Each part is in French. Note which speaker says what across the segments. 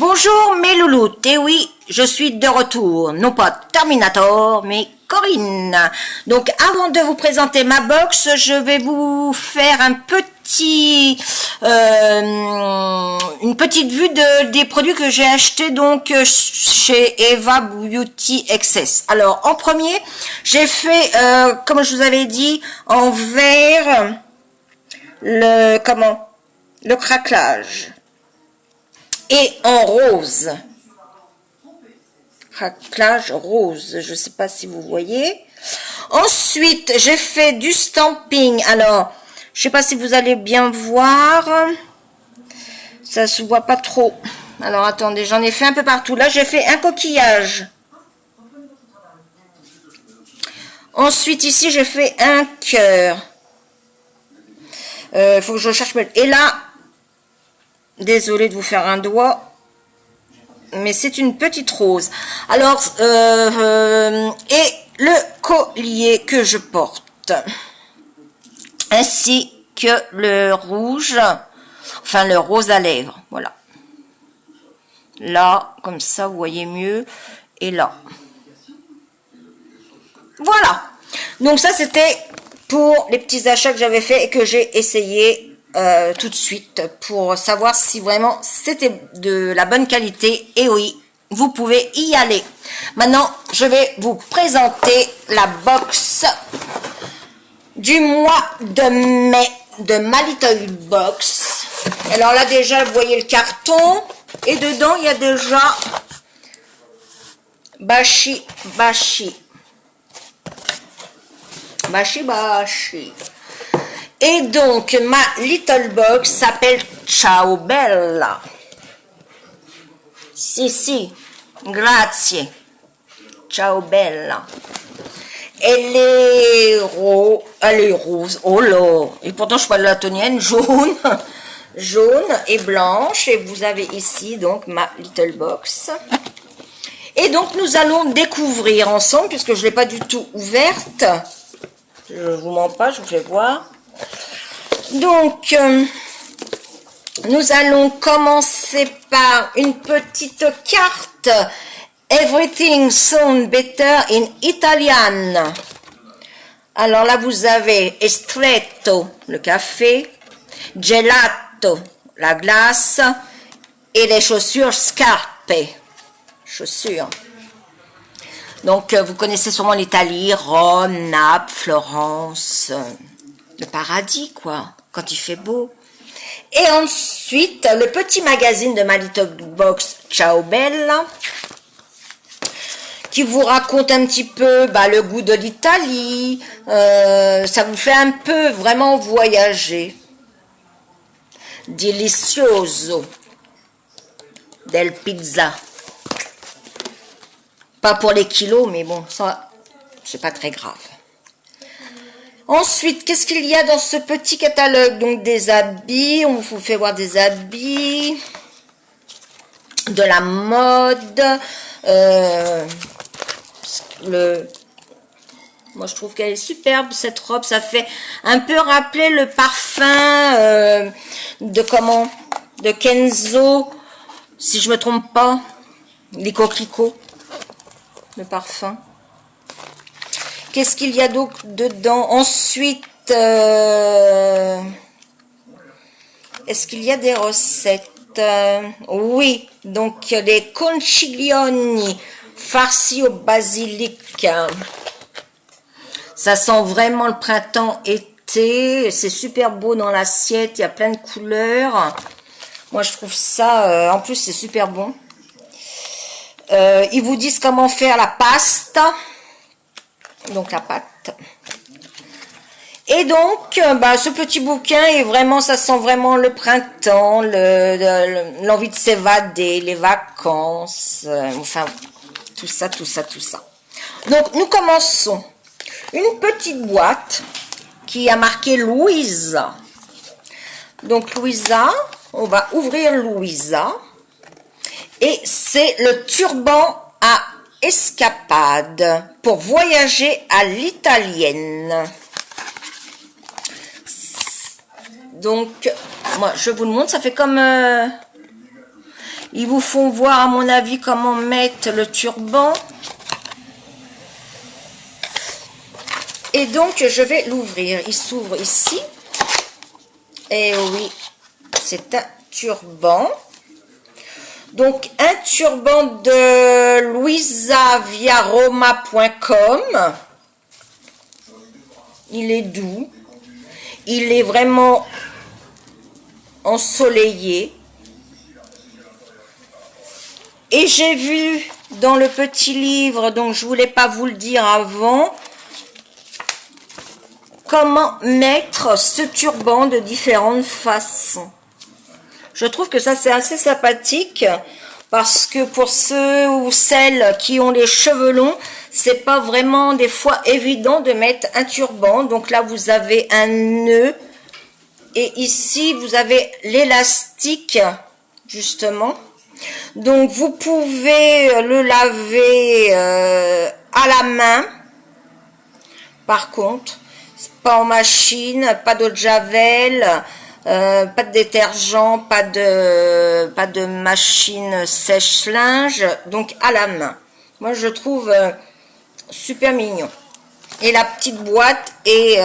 Speaker 1: Bonjour mes louloutes, et oui, je suis de retour, non pas Terminator, mais Corinne. Donc avant de vous présenter ma box, je vais vous faire une petite vue des produits que j'ai achetés donc chez Eva Beauty Excess. Alors en premier, j'ai fait, comme je vous avais dit, en vert le craquelage. Et en rose, craquelage rose, je ne sais pas si vous voyez. Ensuite, j'ai fait du stamping. Alors, je ne sais pas si vous allez bien voir. Ça ne se voit pas trop. Alors, attendez, j'en ai fait un peu partout. Là, j'ai fait un coquillage. Ensuite, ici, j'ai fait un cœur. Il faut que je cherche. Et là, désolée de vous faire un doigt, mais c'est une petite rose. Alors, et le collier que je porte, ainsi que le rouge, enfin le rose à lèvres, voilà. Là, comme ça, vous voyez mieux, et là. Voilà. Donc ça, c'était pour les petits achats que j'avais fait et que j'ai essayé tout de suite pour savoir si vraiment c'était de la bonne qualité. Et oui, vous pouvez y aller. Maintenant, je vais vous présenter la box du mois de mai de My Little Box. Alors là, déjà, vous voyez le carton et dedans, il y a déjà Bashi. Et donc, ma little box s'appelle Ciao Bella. Si, grazie. Ciao Bella. Elle est rose. Oh là. Et pourtant, je suis pas daltonienne. Jaune. Jaune et blanche. Et vous avez ici, donc, ma little box. Et donc, nous allons découvrir ensemble, puisque je ne l'ai pas du tout ouverte. Je ne vous mens pas, je vous fais voir. Donc, nous allons commencer par une petite carte. Everything sounds better in Italian. Alors là, vous avez estretto, le café, gelato, la glace, et les chaussures scarpe, chaussures. Donc, vous connaissez sûrement l'Italie, Rome, Naples, Florence, le paradis, quoi, quand il fait beau. Et ensuite, le petit magazine de My Little Box, Ciao Bella, qui vous raconte un petit peu le goût de l'Italie. Ça vous fait un peu vraiment voyager. Delicioso del pizza. Pas pour les kilos, mais bon, ça, c'est pas très grave. Ensuite, qu'est-ce qu'il y a dans ce petit catalogue? Donc, des habits, on vous fait voir des habits, de la mode, moi, je trouve qu'elle est superbe, cette robe. Ça fait un peu rappeler le parfum de Kenzo, si je me trompe pas, les coquelicots. Le parfum. Qu'est-ce qu'il y a donc dedans? Ensuite, est-ce qu'il y a des recettes? Oui, donc les conciglioni farcis au basilic. Ça sent vraiment le printemps-été. C'est super beau dans l'assiette. Il y a plein de couleurs. Moi, je trouve ça... en plus, c'est super bon. Ils vous disent comment faire la pasta, donc la pâte. Et donc, ce petit bouquin est vraiment, ça sent vraiment le printemps, l'envie de s'évader, les vacances, enfin, tout ça. Donc, nous commençons. Une petite boîte qui a marqué Louisa. Donc, Louisa, on va ouvrir Louisa. Et c'est le turban à escapade pour voyager à l'italienne. Donc, moi, je vous le montre, ça fait comme Ils vous font voir, à mon avis, comment mettre le turban. Et donc, je vais l'ouvrir. Il s'ouvre ici. Et oui, c'est un turban. Donc, un turban de luisaviaroma.com. Il est doux. Il est vraiment ensoleillé. Et j'ai vu dans le petit livre, donc je voulais pas vous le dire avant, comment mettre ce turban de différentes façons. Je trouve que ça c'est assez sympathique parce que pour ceux ou celles qui ont les cheveux longs, c'est pas vraiment des fois évident de mettre un turban. Donc là vous avez un nœud et ici vous avez l'élastique justement. Donc vous pouvez le laver à la main. Par contre, pas en machine, pas d'eau de javel, pas de détergent, pas de machine sèche-linge, donc à la main. Moi je trouve super mignon. Et la petite boîte est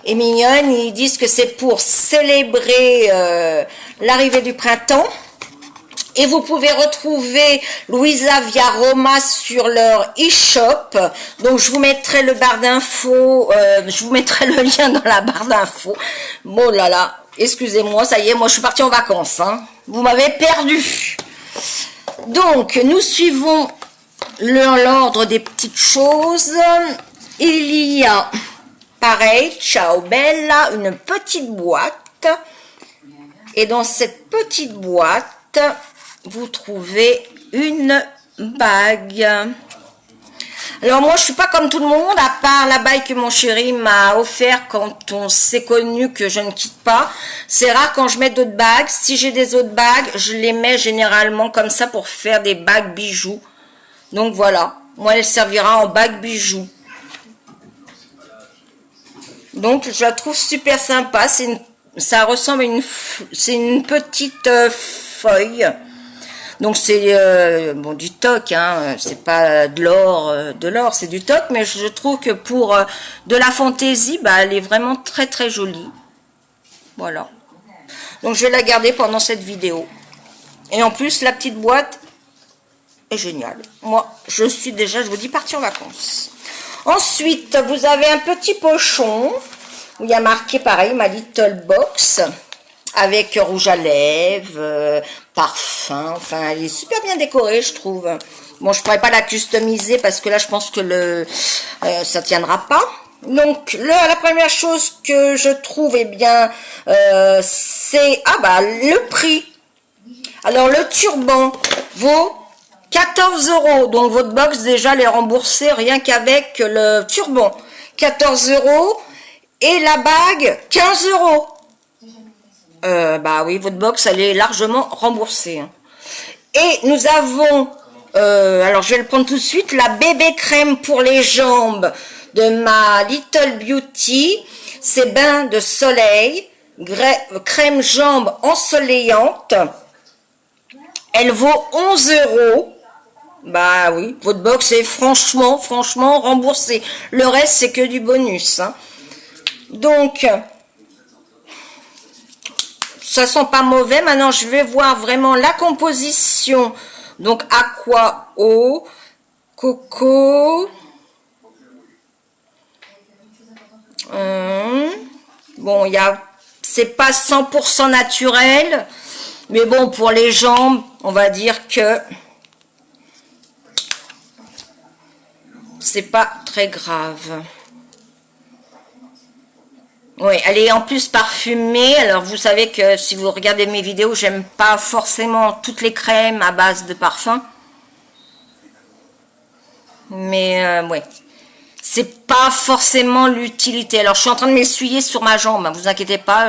Speaker 1: mignonne. Ils disent que c'est pour célébrer l'arrivée du printemps. Et vous pouvez retrouver Luisa Via Roma sur leur e-shop. Donc je vous mettrai le barre d'infos, je vous mettrai le lien dans la barre d'infos. Bon là là, excusez-moi, ça y est, moi je suis partie en vacances. Hein. Vous m'avez perdu. Donc nous suivons l'ordre des petites choses. Il y a, pareil, ciao bella, une petite boîte. Et dans cette petite boîte, vous trouvez une bague. Alors moi je suis pas comme tout le monde, à part la bague que mon chéri m'a offert quand on s'est connu que je ne quitte pas. C'est rare quand je mets d'autres bagues. Si j'ai des autres bagues, je les mets généralement comme ça pour faire des bagues bijoux. Donc voilà, moi elle servira en bague bijoux. Donc je la trouve super sympa. Ça ressemble à c'est une petite feuille. Donc c'est bon, du toc, hein, c'est pas de l'or, c'est du toc, mais je trouve que pour de la fantaisie, bah, elle est vraiment très très jolie. Voilà. Donc je vais la garder pendant cette vidéo. Et en plus, la petite boîte est géniale. Moi, je suis déjà, je vous dis, partie en vacances. Ensuite, vous avez un petit pochon où il y a marqué pareil, ma little box. Avec rouge à lèvres, parfum, enfin elle est super bien décorée je trouve. Bon je pourrais pas la customiser parce que là je pense que ça tiendra pas. Donc la première chose que je trouve eh bien c'est le prix. Alors le turban vaut 14 €, donc votre box déjà elle est remboursée rien qu'avec le turban. 14 € et la bague 15 €. Bah oui, votre box, elle est largement remboursée. Et nous avons, alors je vais le prendre tout de suite, la bébé crème pour les jambes de ma Little Beauty. C'est bain de soleil, crème jambes ensoleillante. Elle vaut 11 €. Bah oui, votre box est franchement remboursée. Le reste, c'est que du bonus. Hein. Donc... ça sent pas mauvais. Maintenant, je vais voir vraiment la composition. Donc, aqua, eau, coco. Bon, c'est pas 100% naturel. Mais bon, pour les jambes, on va dire que c'est pas très grave. Oui, elle est en plus parfumée. Alors, vous savez que si vous regardez mes vidéos, j'aime pas forcément toutes les crèmes à base de parfum. Mais, ouais. C'est pas forcément l'utilité. Alors, je suis en train de m'essuyer sur ma jambe. Vous inquiétez pas,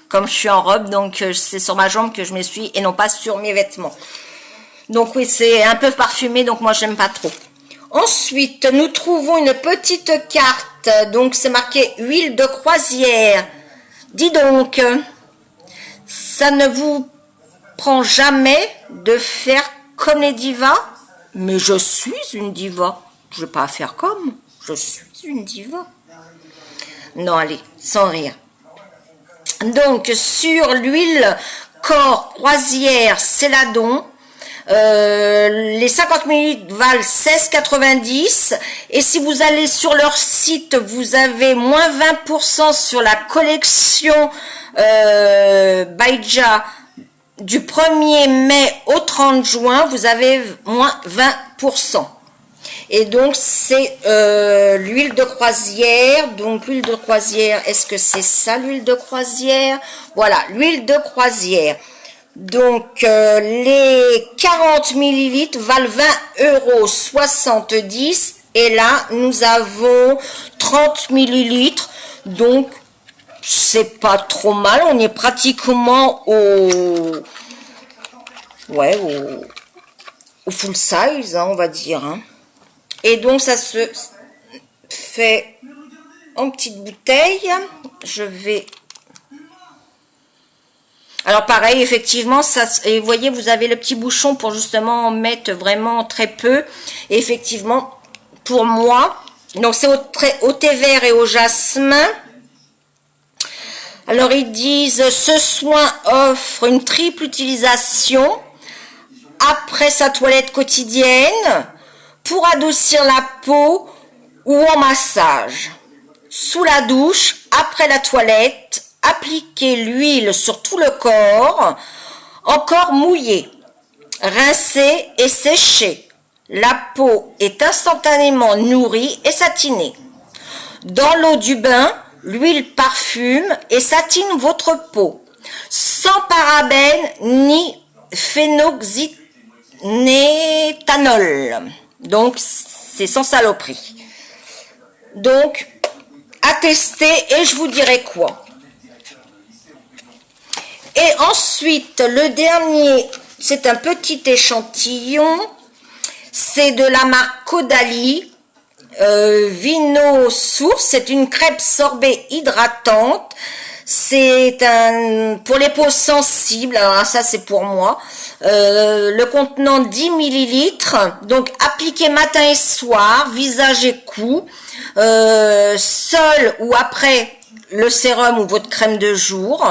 Speaker 1: comme je suis en robe, donc c'est sur ma jambe que je m'essuie et non pas sur mes vêtements. Donc, oui, c'est un peu parfumé, donc moi, j'aime pas trop. Ensuite, nous trouvons une petite carte, donc c'est marqué huile de croisière. Dis donc, ça ne vous prends jamais de faire comme les divas. Mais je suis une diva. Je vais pas faire comme. Je suis une diva. Non, allez, sans rire. Donc, sur l'huile corps croisière Céladon, les 50 ml valent 16,90 et si vous allez sur leur site, vous avez moins 20% sur la collection Baïja du 1er mai au 30 juin, vous avez moins 20%. Et donc, c'est l'huile de croisière. Donc, l'huile de croisière, est-ce que c'est ça, l'huile de croisière? Voilà, l'huile de croisière. Donc, les 40 ml valent 20,70 €. Et là, nous avons 30 ml. Donc, c'est pas trop mal. On est pratiquement au full size, hein, on va dire. Hein. Et donc, ça se fait en petite bouteille. Je vais... Alors, pareil, effectivement, ça, et vous voyez, vous avez le petit bouchon pour justement en mettre vraiment très peu. Et effectivement, pour moi, donc c'est au thé vert et au jasmin. Alors, ils disent, ce soin offre une triple utilisation après sa toilette quotidienne, pour adoucir la peau ou en massage. Sous la douche, après la toilette, appliquez l'huile sur tout le corps, encore mouillé. Rincez et séchez. La peau est instantanément nourrie et satinée. Dans l'eau du bain, l'huile parfume et satine votre peau. Sans parabènes ni phénoxyéthanol. Donc, c'est sans saloperie. Donc, à tester et je vous dirai quoi. Et ensuite, le dernier, c'est un petit échantillon. C'est de la marque Caudalie. Vino Source. C'est une crêpe sorbet hydratante. C'est pour les peaux sensibles, alors ça c'est pour moi, le contenant 10 ml, donc appliquez matin et soir, visage et cou, seul ou après le sérum ou votre crème de jour.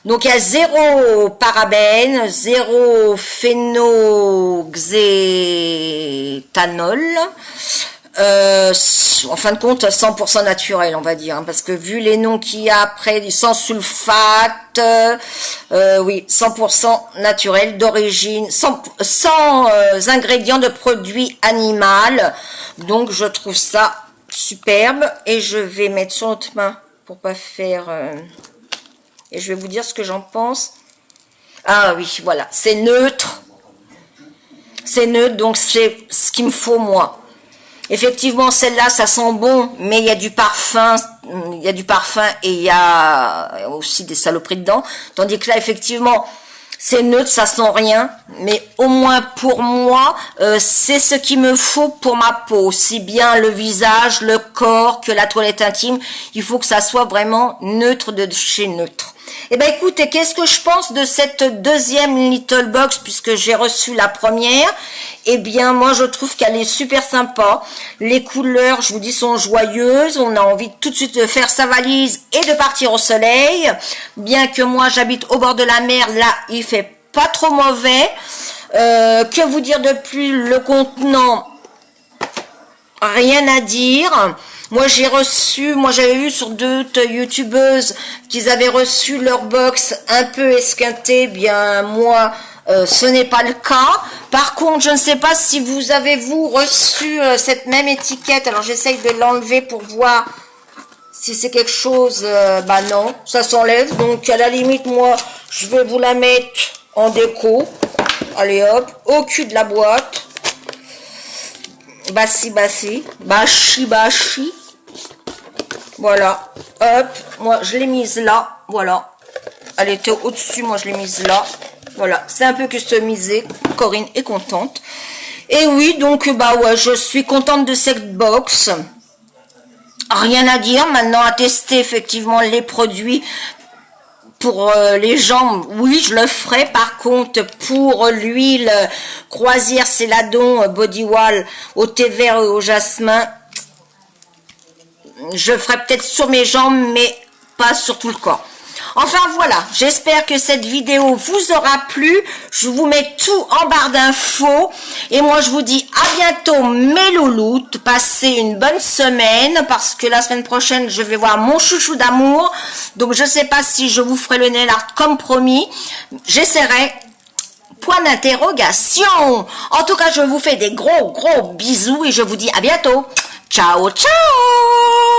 Speaker 1: Donc il y a 0 parabènes, 0 phénoxyéthanol. En fin de compte, 100% naturel, on va dire, hein, parce que vu les noms qu'il y a après, du sans sulfate, oui, 100% naturel, d'origine, sans ingrédients de produits animaux. Donc, je trouve ça superbe. Et je vais mettre sur l'autre main pour pas faire... et je vais vous dire ce que j'en pense. Ah oui, voilà, c'est neutre. C'est neutre, donc c'est ce qu'il me faut, moi. Effectivement, celle-là, ça sent bon, mais il y a du parfum, et il y a aussi des saloperies dedans. Tandis que là, effectivement, c'est neutre, ça sent rien, mais au moins pour moi, c'est ce qu'il me faut pour ma peau. Aussi bien le visage, le corps que la toilette intime, il faut que ça soit vraiment neutre de chez neutre. Eh ben écoutez, qu'est-ce que je pense de cette deuxième Little Box puisque j'ai reçu la première? Eh bien moi je trouve qu'elle est super sympa. Les couleurs, je vous dis, sont joyeuses. On a envie tout de suite de faire sa valise et de partir au soleil. Bien que moi j'habite au bord de la mer, là il fait pas trop mauvais. Que vous dire de plus? Le contenant, rien à dire. Moi, j'avais vu sur d'autres youtubeuses qu'ils avaient reçu leur box un peu esquintée. Bien, moi, ce n'est pas le cas. Par contre, je ne sais pas si vous avez reçu cette même étiquette. Alors, j'essaye de l'enlever pour voir si c'est quelque chose. Bah non, ça s'enlève. Donc, à la limite, moi, je vais vous la mettre en déco. Allez, hop, au cul de la boîte. Bachi. Voilà, hop, moi je l'ai mise là, voilà. Elle était au-dessus, moi je l'ai mise là. Voilà, c'est un peu customisé, Corinne est contente. Et oui, donc bah ouais, je suis contente de cette box. Rien à dire, maintenant à tester effectivement les produits. pour les jambes, oui, je le ferai. Par contre, pour l'huile croisière Céladon Body Wall au thé vert et au jasmin, je le ferai peut-être sur mes jambes, mais pas sur tout le corps. Enfin voilà, j'espère que cette vidéo vous aura plu. Je vous mets tout en barre d'infos. Et moi je vous dis à bientôt mes louloutes. Passez une bonne semaine parce que la semaine prochaine je vais voir mon chouchou d'amour. Donc je ne sais pas si je vous ferai le nail art comme promis. J'essaierai. Point d'interrogation. En tout cas je vous fais des gros bisous et je vous dis à bientôt. Ciao ciao.